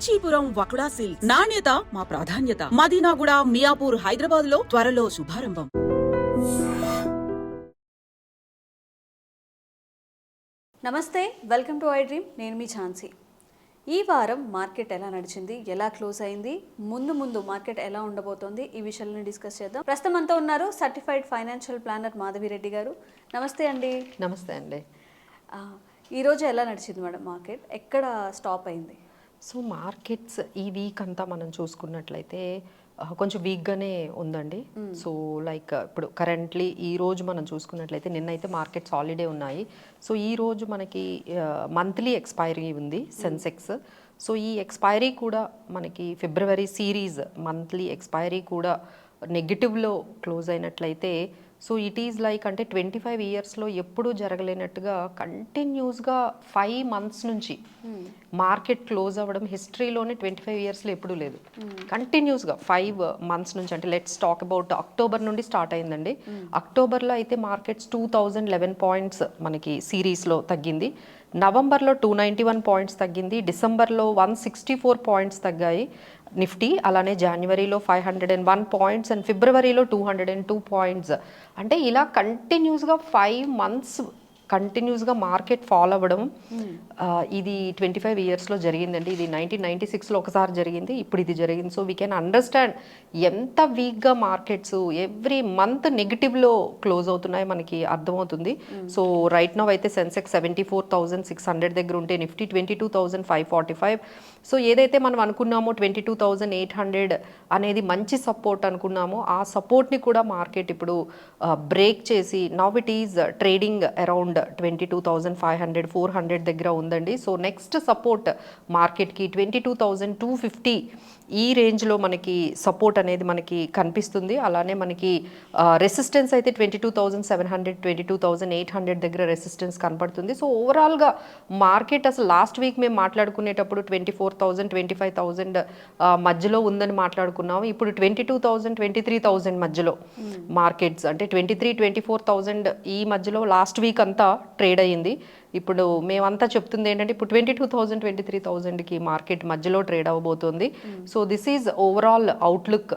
Kanchipuram వకుడా silk నాణ్యత మా ప్రాధాన్యత. మదీనాగూడ, మియాపూర్, హైదరాబాద్ లో త్వరలో శుభారంభం. నమస్తే, వెల్కమ్ టు ఐ డ్రీమ్. నేను మీ ఝాన్సీ. ఈ వారం మార్కెట్ ఎలా నడిచింది, ఎలా క్లోజ్ అయింది, ముందు మార్కెట్ ఎలా ఉండబోతోంది, ఈ విషయాలను డిస్కస్ చేద్దాం. ప్రస్తుతం అంతా ఉన్నారు సర్టిఫైడ్ ఫైనాన్షియల్ ప్లానర్ మాధవిరెడ్డి గారు. నమస్తే అండి. నమస్తే అండి. ఈరోజు ఎలా నడిచింది మేడం మార్కెట్, ఎక్కడ స్టాప్ అయింది? సో మార్కెట్స్ ఈ వీక్ అంతా మనం చూసుకున్నట్లయితే కొంచెం వీక్గానే ఉందండి. సో లైక్ ఇప్పుడు కరెంట్లీ ఈ రోజు మనం చూసుకున్నట్లయితే నిన్నైతే మార్కెట్స్ హాలిడే ఉన్నాయి. సో ఈ రోజు మనకి మంత్లీ ఎక్స్పైరీ ఉంది సెన్సెక్స్. సో ఈ ఎక్స్పైరీ కూడా మనకి ఫిబ్రవరి సిరీస్ మంత్లీ ఎక్స్పైరీ కూడా నెగిటివ్లో క్లోజ్ అయినట్లయితే సో ఇట్ ఈజ్ లైక్ అంటే 25 ఇయర్స్లో ఎప్పుడూ జరగలేనట్టుగా కంటిన్యూస్గా 5 months నుంచి మార్కెట్ క్లోజ్ అవ్వడం హిస్టరీలోనే 25 ఇయర్స్లో ఎప్పుడూ లేదు. కంటిన్యూస్గా 5 months నుంచి అంటే లెట్స్ టాక్ అబౌట్ అక్టోబర్ నుండి స్టార్ట్ అయిందండి. అక్టోబర్లో అయితే మార్కెట్స్ 2011 పాయింట్స్ మనకి సిరీస్లో తగ్గింది. నవంబర్లో 291 పాయింట్స్ తగ్గింది. డిసెంబర్లో 164 పాయింట్స్ తగ్గాయి నిఫ్టీ. అలానే జనవరిలో 501 పాయింట్స్ అండ్ ఫిబ్రవరిలో 202 పాయింట్స్. అంటే ఇలా కంటిన్యూస్గా 5 months కంటిన్యూస్గా మార్కెట్ ఫాలో అవ్వడం ఇది 25 ఇయర్స్లో జరిగిందండి. ఇది 1996లో ఒకసారి జరిగింది, ఇప్పుడు ఇది జరిగింది. సో వీ కెన్ అండర్స్టాండ్ ఎంత వీక్గా మార్కెట్స్ ఎవ్రీ మంత్ నెగిటివ్లో క్లోజ్ అవుతున్నాయో మనకి అర్థమవుతుంది. సో రైట్ నౌ అయితే సెన్సెక్స్ 74,600 దగ్గర ఉంటే నిఫ్టీ 22,545. సో ఏదైతే మనం అనుకున్నామో 22,800 అనేది మంచి సపోర్ట్ అనుకున్నామో ఆ సపోర్ట్ని కూడా మార్కెట్ ఇప్పుడు బ్రేక్ చేసి now it is trading around 22,500 400 దగ్గర ఉందండి. సో నెక్స్ట్ సపోర్ట్ మార్కెట్కి 22,250 ఈ రేంజ్లో మనకి సపోర్ట్ అనేది మనకి కనిపిస్తుంది. అలానే మనకి రెసిస్టెన్స్ అయితే 22,700 22,800 దగ్గర రెసిస్టెన్స్ కనపడుతుంది. సో ఓవరాల్గా మార్కెట్ అసలు లాస్ట్ వీక్ మేము మాట్లాడుకునేటప్పుడు 24,000 25,000 మధ్యలో ఉందని మాట్లాడుకున్నాము. ఇప్పుడు 22,000 23,000 మధ్యలో మార్కెట్స్ అంటే 23,000 24,000 ఈ మధ్యలో లాస్ట్ వీక్ అంతా ట్రేడ్ అయ్యింది. ఇప్పుడు మేమంతా చెప్తుంది ఏంటంటే ఇప్పుడు 22,000 23,000కి మార్కెట్ మధ్యలో ట్రేడ్ అవ్వబోతుంది. So this is overall outlook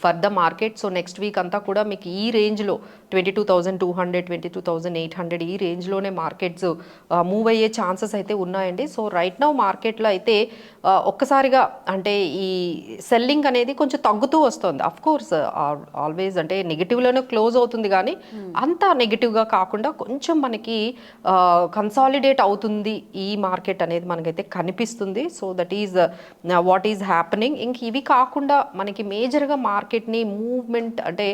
for the market. So next week అంతా కూడా మీకు ఈ రేంజ్లో 22,200 22,800 ఈ రేంజ్లోనే మార్కెట్స్ మూవ్ అయ్యే ఛాన్సెస్ అయితే ఉన్నాయండి. సో రైట్ నౌ మార్కెట్లో అయితే ఒక్కసారిగా అంటే ఈ సెల్లింగ్ అనేది కొంచెం తగ్గుతూ వస్తుంది. అఫ్ కోర్స్ ఆల్వేస్ అంటే నెగిటివ్లోనే క్లోజ్ అవుతుంది కానీ అంత నెగిటివ్గా కాకుండా కొంచెం మనకి కన్సాలిడేట్ అవుతుంది ఈ మార్కెట్ అనేది మనకైతే కనిపిస్తుంది. So that is what is happening. ఇంక ఇవి కాకుండా మనకి మేజర్గా మార్కెట్ని మూవ్మెంట్ అంటే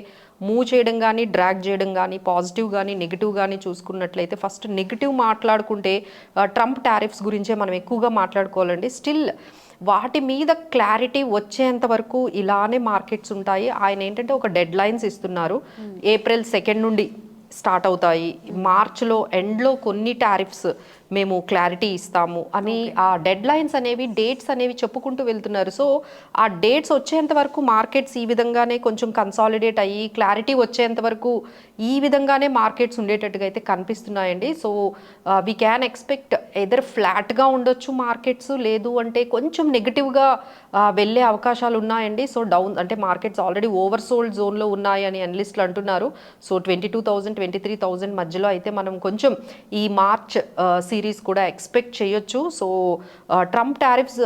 మూవ్ చేయడం కానీ డ్రాగ్ చేయడం కానీ పాజిటివ్ కానీ నెగిటివ్ కానీ చూసుకున్నట్లయితే ఫస్ట్ నెగిటివ్ మాట్లాడుకుంటే ట్రంప్ టారిఫ్స్ గురించే మనం ఎక్కువగా మాట్లాడుకోవాలండి. స్టిల్ వాటి మీద క్లారిటీ వచ్చేంత వరకు ఇలానే మార్కెట్స్ ఉంటాయి. ఆయన ఏంటంటే ఒక డెడ్ లైన్స్ ఇస్తున్నారు. April 2 నుండి స్టార్ట్ అవుతాయి, మార్చ్లో ఎండ్లో కొన్ని టారిఫ్స్ మేము క్లారిటీ ఇస్తాము అని ఆ డెడ్ లైన్స్ అనేవి డేట్స్ అనేవి చెప్పుకుంటూ వెళ్తున్నారు. సో ఆ డేట్స్ వచ్చేంత వరకు మార్కెట్స్ ఈ విధంగానే కొంచెం కన్సాలిడేట్ అయ్యి క్లారిటీ వచ్చేంత వరకు ఈ విధంగానే మార్కెట్స్ ఉండేటట్టుగా అయితే కనిపిస్తున్నాయండి. So we can expect either ఫ్లాట్గా ఉండొచ్చు మార్కెట్స్, లేదు అంటే కొంచెం నెగిటివ్గా వెళ్ళే అవకాశాలు ఉన్నాయండి. సో డౌన్ అంటే మార్కెట్స్ ఆల్రెడీ ఓవర్ సోల్డ్ జోన్లో ఉన్నాయి అని అనలిస్టులు అంటున్నారు. సో 22,000 23,000 మధ్యలో అయితే మనం కొంచెం ఈ మార్చ్ సిరీస్ కూడా ఎక్స్పెక్ట్ చేయొచ్చు. So Trump tariffs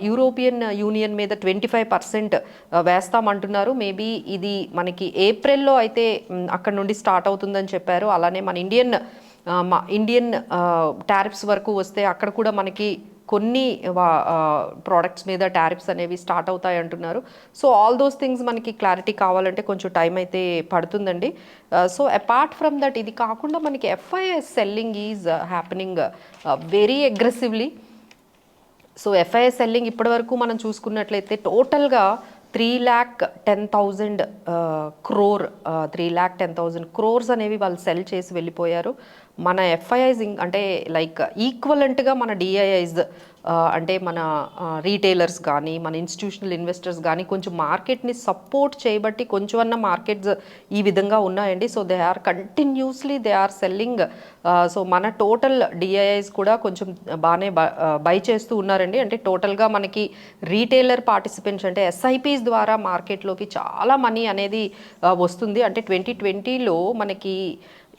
European union మీద 25% వేస్తామంటున్నారు. మేబీ ఇది మనకి ఏప్రిల్లో అయితే అక్కడ నుండి స్టార్ట్ అవుతుందని చెప్పారు. అలానే మన ఇండియన్ టారిఫ్స్ వరకు వస్తే అక్కడ కూడా మనకి కొన్ని ప్రోడక్ట్స్ మీద టారిఫ్స్ అనేవి స్టార్ట్ అవుతాయి అంటున్నారు. సో ఆల్ దోస్ థింగ్స్ మనకి క్లారిటీ కావాలంటే కొంచెం టైం అయితే పడుతుందండి. సో అపార్ట్ ఫ్రమ్ దట్ ఇది కాకుండా మనకి FIS selling is happening very aggressively. So FIS selling ఇప్పటివరకు మనం చూసుకున్నట్లయితే టోటల్గా 3,10,000 crore 3,10,000 crores అనేవి వాళ్ళు సెల్ చేసి వెళ్ళిపోయారు. మన ఎఫ్ఐఐస్ అంటే లైక్ ఈక్వలెంట్గా మన డిఐఐస్ అంటే మన రీటైలర్స్ కానీ మన ఇన్స్టిట్యూషనల్ ఇన్వెస్టర్స్ కానీ కొంచెం మార్కెట్ని సపోర్ట్ చేయబట్టి కొంచెం అన్న మార్కెట్స్ ఈ విధంగా ఉన్నాయండి. So they are continuously they are selling. So మన టోటల్ డిఐఐస్ కూడా కొంచెం బాగానే బై చేస్తూ ఉన్నారండి. అంటే టోటల్గా మనకి రీటైలర్ పార్టిసిపెంట్స్ అంటే ఎస్ఐపిస్ ద్వారా మార్కెట్లోకి చాలా మనీ అనేది వస్తుంది. అంటే 2020లో మనకి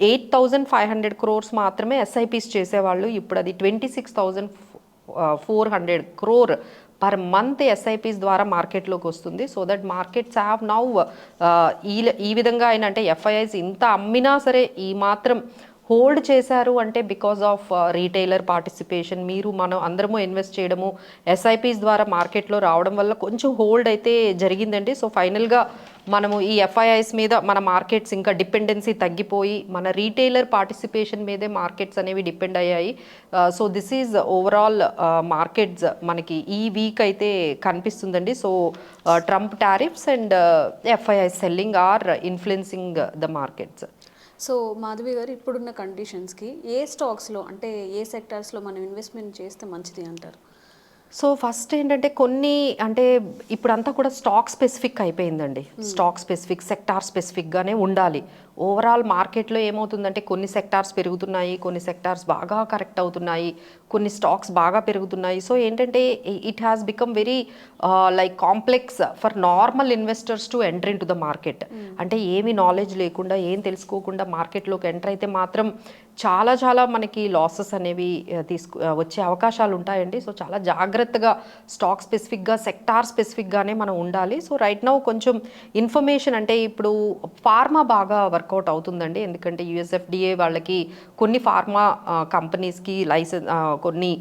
8,500 crores మాత్రమే ఎస్ఐపిస్ చేసేవాళ్ళు. ఇప్పుడు అది 26,400 crore పర్ మంత్ ఎస్ఐపిస్ ద్వారా మార్కెట్లోకి వస్తుంది. So that markets have now ఈ విధంగా అయినా అంటే ఎఫ్ఐఐస్ ఇంత అమ్మినా సరే ఈ మాత్రం హోల్డ్ చేశారు అంటే బికాస్ ఆఫ్ రీటైలర్ పార్టిసిపేషన్. మనం అందరము ఇన్వెస్ట్ చేయడము ఎస్ఐపిస్ ద్వారా మార్కెట్లో రావడం వల్ల కొంచెం హోల్డ్ అయితే జరిగిందండి. సో ఫైనల్గా మనము ఈ ఎఫ్ఐఐస్ మీద మన మార్కెట్స్ ఇంకా డిపెండెన్సీ తగ్గిపోయి మన రీటైలర్ పార్టిసిపేషన్ మీదే మార్కెట్స్ అనేవి డిపెండ్ అయ్యాయి. So this is overall markets మనకి ఈ వీక్ అయితే కనిపిస్తుందండి. So Trump tariffs and FII selling are influencing the markets. So Madhavi గారు, ఇప్పుడున్న కండిషన్స్కి ఏ స్టాక్స్లో అంటే ఏ సెక్టార్స్లో మనం ఇన్వెస్ట్మెంట్ చేస్తే మంచిది అంటారు? సో ఫస్ట్ ఏంటంటే కొన్ని అంటే ఇప్పుడంతా కూడా స్టాక్ స్పెసిఫిక్ అయిపోయిందండి. స్టాక్ స్పెసిఫిక్ సెక్టార్ స్పెసిఫిక్గానే ఉండాలి. ఓవరాల్ మార్కెట్లో ఏమవుతుందంటే కొన్ని సెక్టార్స్ పెరుగుతున్నాయి, కొన్ని సెక్టార్స్ బాగా కరెక్ట్ అవుతున్నాయి, కొన్ని స్టాక్స్ బాగా పెరుగుతున్నాయి. సో ఏంటంటే it has become very like complex for normal investors to enter in to the market. అంటే ఏమి నాలెడ్జ్ లేకుండా ఏం తెలుసుకోకుండా మార్కెట్లోకి ఎంటర్ అయితే మాత్రం చాలా చాలా మనకి లాసెస్ అనేవి వచ్చే అవకాశాలు ఉంటాయండి. సో చాలా జాగ్రత్తగా స్టాక్ స్పెసిఫిక్గా సెక్టార్ స్పెసిఫిక్గానే మనం ఉండాలి. సో రైట్ నౌ కొంచెం ఇన్ఫర్మేషన్ అంటే ఇప్పుడు ఫార్మా బాగా వర్కౌట్ అవుతుందండి. ఎందుకంటే యుఎస్ఎఫ్డిఏ వాళ్ళకి కొన్ని ఫార్మా కంపెనీస్కి లైసెన్స్ కొన్ని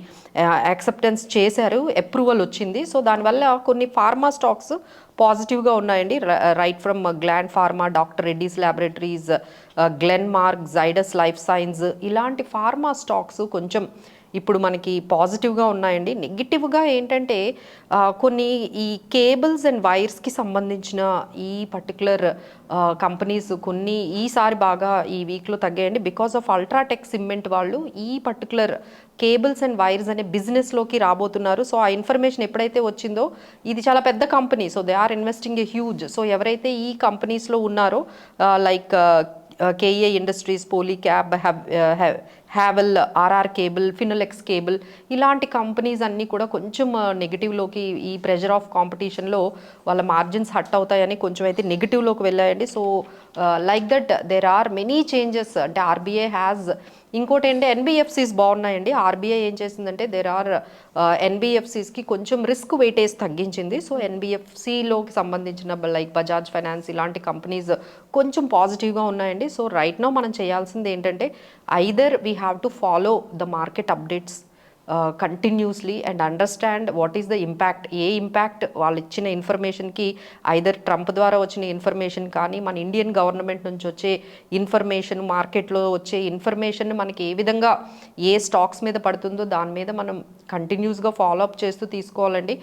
యాక్సెప్టెన్స్ చేశారు, అప్రూవల్ వచ్చింది. సో దానివల్ల కొన్ని ఫార్మా స్టాక్స్ పాజిటివ్గా ఉన్నాయండి. Right from gland pharma, doctor Reddy's laboratories, glenmark, Zydus life science ఇలాంటి ఫార్మా స్టాక్స్ కొంచెం ఇప్పుడు మనకి పాజిటివ్గా ఉన్నాయండి. నెగిటివ్గా ఏంటంటే కొన్ని ఈ కేబుల్స్ అండ్ వైర్స్కి సంబంధించిన ఈ పర్టికులర్ కంపెనీస్ కొన్ని ఈసారి బాగా ఈ వీక్లో తగ్గాయండి. బికాస్ ఆఫ్ అల్ట్రాటెక్ సిమెంట్ వాళ్ళు ఈ పర్టికులర్ కేబుల్స్ అండ్ వైర్స్ అనే బిజినెస్లోకి రాబోతున్నారు. సో ఆ ఇన్ఫర్మేషన్ ఎప్పుడైతే వచ్చిందో ఇది చాలా పెద్ద company. So they are investing a huge. So ఎవరైతే ఈ కంపెనీస్లో ఉన్నారో like KEI industries, Polycab, Havells, RR cable, Finolex cable ఇలాంటి కంపెనీస్ అన్నీ కూడా కొంచెం నెగిటివ్లోకి ఈ ప్రెషర్ ఆఫ్ కాంపిటీషన్లో వాళ్ళ మార్జిన్స్ హట్ అవుతాయని కొంచెం అయితే నెగిటివ్లోకి వెళ్ళాయండి. So like that there are many changes. అంటే ఆర్బీఐ హ్యాస్ ఇంకోటి ఏంటంటే ఎన్బిఎఫ్సిస్ బాగున్నాయండి. ఆర్బీఐ ఏం చేసిందంటే దేర్ ఆర్ ఎన్బిఎఫ్సిస్కి కొంచెం రిస్క్ వెయిటేజ్ తగ్గించింది. సో ఎన్బిఎఫ్సిలోకి సంబంధించిన లైక్ బజాజ్ ఫైనాన్స్ ఇలాంటి కంపెనీస్ కొంచెం పాజిటివ్గా ఉన్నాయండి. సో రైట్ నౌ మనం చేయాల్సింది ఏంటంటే either we have to follow the market updates continuously and understand what is the impact. A impact వాళ్ళు ఇచ్చిన ఇన్ఫర్మేషన్కి ఐదర్ ట్రంప్ ద్వారా వచ్చిన ఇన్ఫర్మేషన్ కానీ మన ఇండియన్ గవర్నమెంట్ నుంచి వచ్చే ఇన్ఫర్మేషన్, మార్కెట్లో వచ్చే ఇన్ఫర్మేషన్ మనకి ఏ విధంగా ఏ స్టాక్స్ మీద పడుతుందో దాని మీద మనం కంటిన్యూస్గా ఫాలో అప్ చేస్తూ తీసుకోవాలండి.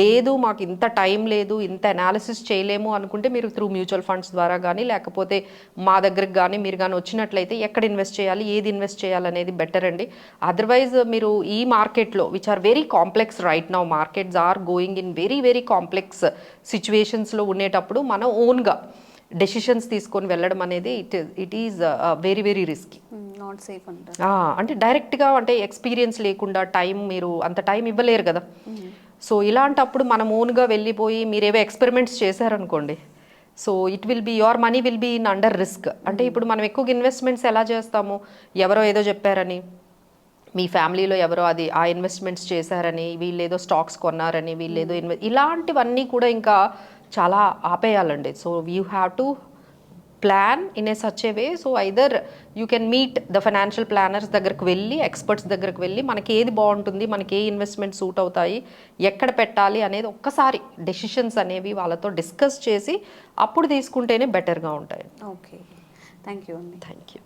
లేదు మాకు ఇంత టైం లేదు, ఇంత అనాలిసిస్ చేయలేము అనుకుంటే మీరు త్రూ మ్యూచువల్ ఫండ్స్ ద్వారా కానీ లేకపోతే మా దగ్గరకు కానీ మీరు కానీ వచ్చినట్లయితే ఎక్కడ ఇన్వెస్ట్ చేయాలి, ఏది ఇన్వెస్ట్ చేయాలనేది బెటర్ అండి. అదర్వైజ్ మీరు ఈ మార్కెట్లో which are very complex right now, markets are going in very very complex సిచ్యువేషన్స్లో ఉండేటప్పుడు మనం ఓన్గా డెసిషన్స్ తీసుకొని వెళ్ళడం అనేది it is very very risky, not safe అంటారు. అంటే డైరెక్ట్గా అంటే ఎక్స్పీరియన్స్ లేకుండా టైం మీరు అంత టైం ఇవ్వలేరు కదా. సో ఇలాంటప్పుడు మనం ఓన్గా వెళ్ళిపోయి మీరేవో ఎక్స్పెరిమెంట్స్ చేశారనుకోండి, so it will be your money will be in under risk. అంటే ఇప్పుడు మనం ఎక్కువగా ఇన్వెస్ట్మెంట్స్ ఎలా చేస్తాము, ఎవరో ఏదో చెప్పారని, మీ ఫ్యామిలీలో ఎవరో అది ఆ ఇన్వెస్ట్మెంట్స్ చేశారని, వీళ్ళు ఏదో స్టాక్స్ కొన్నారని, వీళ్ళు ఏదో ఇలాంటివన్నీ కూడా ఇంకా చాలా ఆపేయాలండి. So you have to plan in a such a way. So either you can meet the financial planners దగ్గరకు వెళ్ళి, ఎక్స్పర్ట్స్ దగ్గరకు వెళ్ళి మనకి ఏది బాగుంటుంది, మనకి ఏ ఇన్వెస్ట్మెంట్ సూట్ అవుతాయి, ఎక్కడ పెట్టాలి అనేది ఒక్కసారి డెసిషన్స్ అనేవి వాళ్ళతో డిస్కస్ చేసి అప్పుడు తీసుకుంటేనే బెటర్గా ఉంటాయి. ఓకే, థ్యాంక్ యూ అండి. Thank you.